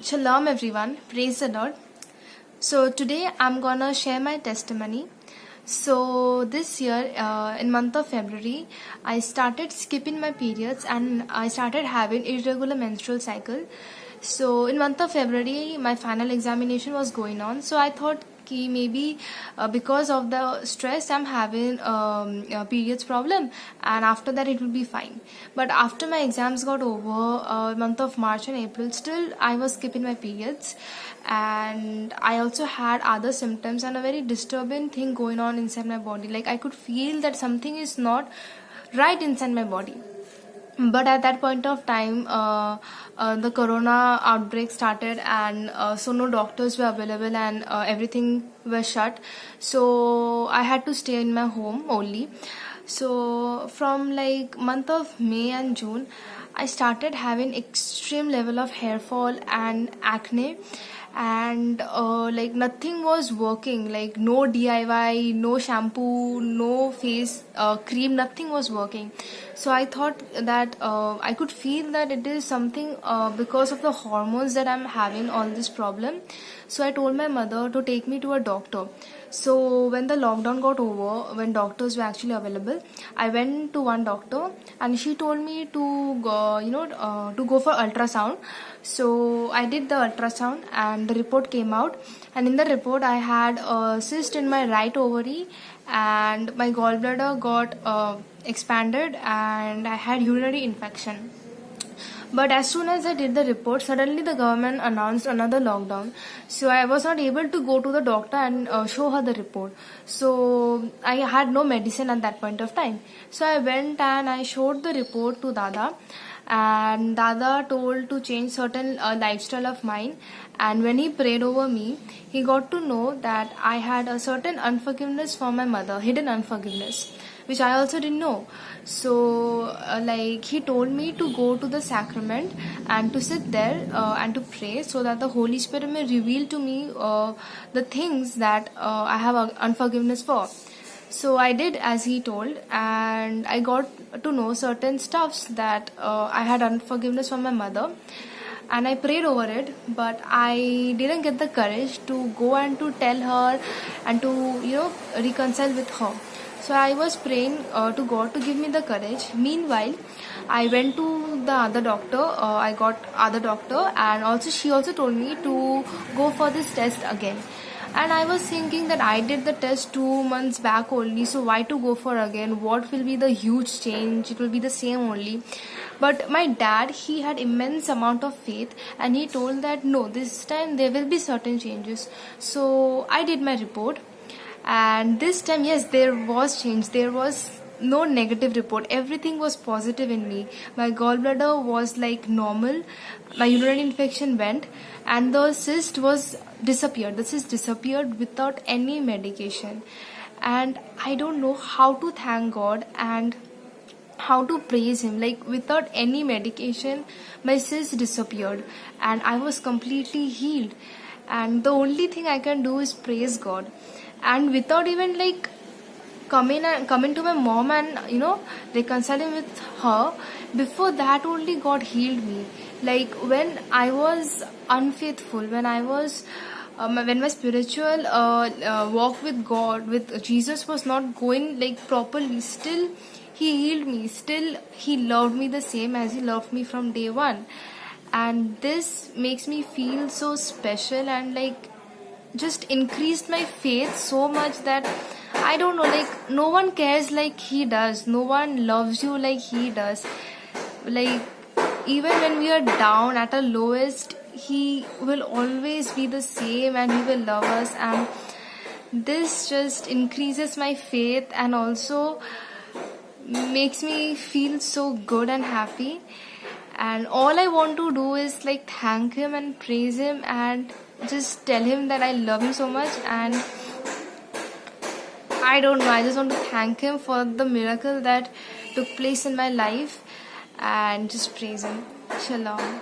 Shalom everyone, praise the Lord. So today I'm gonna share my testimony. So this year, in month of February, I started skipping my periods and I started having irregular menstrual cycle. So in month of February, my final examination was going on. So I thought कि maybe because of the stress I'm having a periods problem, and after that it will be fine. But after my exams got over, month of March and April, still I was skipping my periods, and I also had other symptoms and a very disturbing thing going on inside my body. Like I could feel that something is not right inside my body. But at that point of time, the corona outbreak started, and so no doctors were available, and everything was shut. So I had to stay in my home only. So from like month of May and June, I started having extreme level of hair fall and acne, and like nothing was working, like no DIY, no shampoo, no face cream, nothing was working. So I thought that I could feel that it is something because of the hormones that I'm having all this problem. So I told my mother to take me to a doctor. So when the lockdown got over, when doctors were actually available, I went to one doctor and she told me to go, to go for ultrasound. So I did the ultrasound and the report came out, and in the report I had a cyst in my right ovary, and my gallbladder got expanded, and I had urinary infection. But as soon as I did the report, suddenly the government announced another lockdown. So I was not able to go to the doctor and show her the report. So I had no medicine at that point of time. So I went and I showed the report to Dada. And Dada told to change certain lifestyle of mine. And when he prayed over me, he got to know that I had a certain unforgiveness for my mother, hidden unforgiveness, which I also didn't know. So like he told me to go to the sacrament and to sit there and to pray, so that the Holy Spirit may reveal to me the things that I have unforgiveness for. So I did as he told, and I got to know certain stuffs that I had unforgiveness from my mother, and I prayed over it, but I didn't get the courage to go and to tell her and to reconcile with her. So I was praying to God to give me the courage. Meanwhile, I went to the other doctor. I got other doctor, and also she also told me to go for this test again. And I was thinking that I did the test 2 months back only, so why to go for again? What will be the huge change? It will be the same only. But my dad, he had immense amount of faith, and he told that no, this time there will be certain changes. So I did my report, and this time, yes, there was change. There was no negative report. Everything was positive in me. My gallbladder was like normal. My urinary infection went, and the cyst was disappeared. The cyst disappeared without any medication. And I don't know how to thank God and how to praise him. Like without any medication, my cyst disappeared, and I was completely healed. And the only thing I can do is praise God. And without even like coming to my mom and reconciling with her, before that only God healed me. Like when I was unfaithful, when I was when my spiritual walk with God, with Jesus, was not going like properly, still he healed me. Still he loved me the same as he loved me from day one. And this makes me feel so special, and like just increased my faith so much that I don't know, like no one cares like he does. No one loves you like he does. Like even when we are down at our lowest, he will always be the same, and he will love us. And this just increases my faith, and also makes me feel so good and happy. And all I want to do is like thank him and praise him, and just tell him that I love him so much. And I don't know, I just want to thank him for the miracle that took place in my life, and just praise him. Shalom.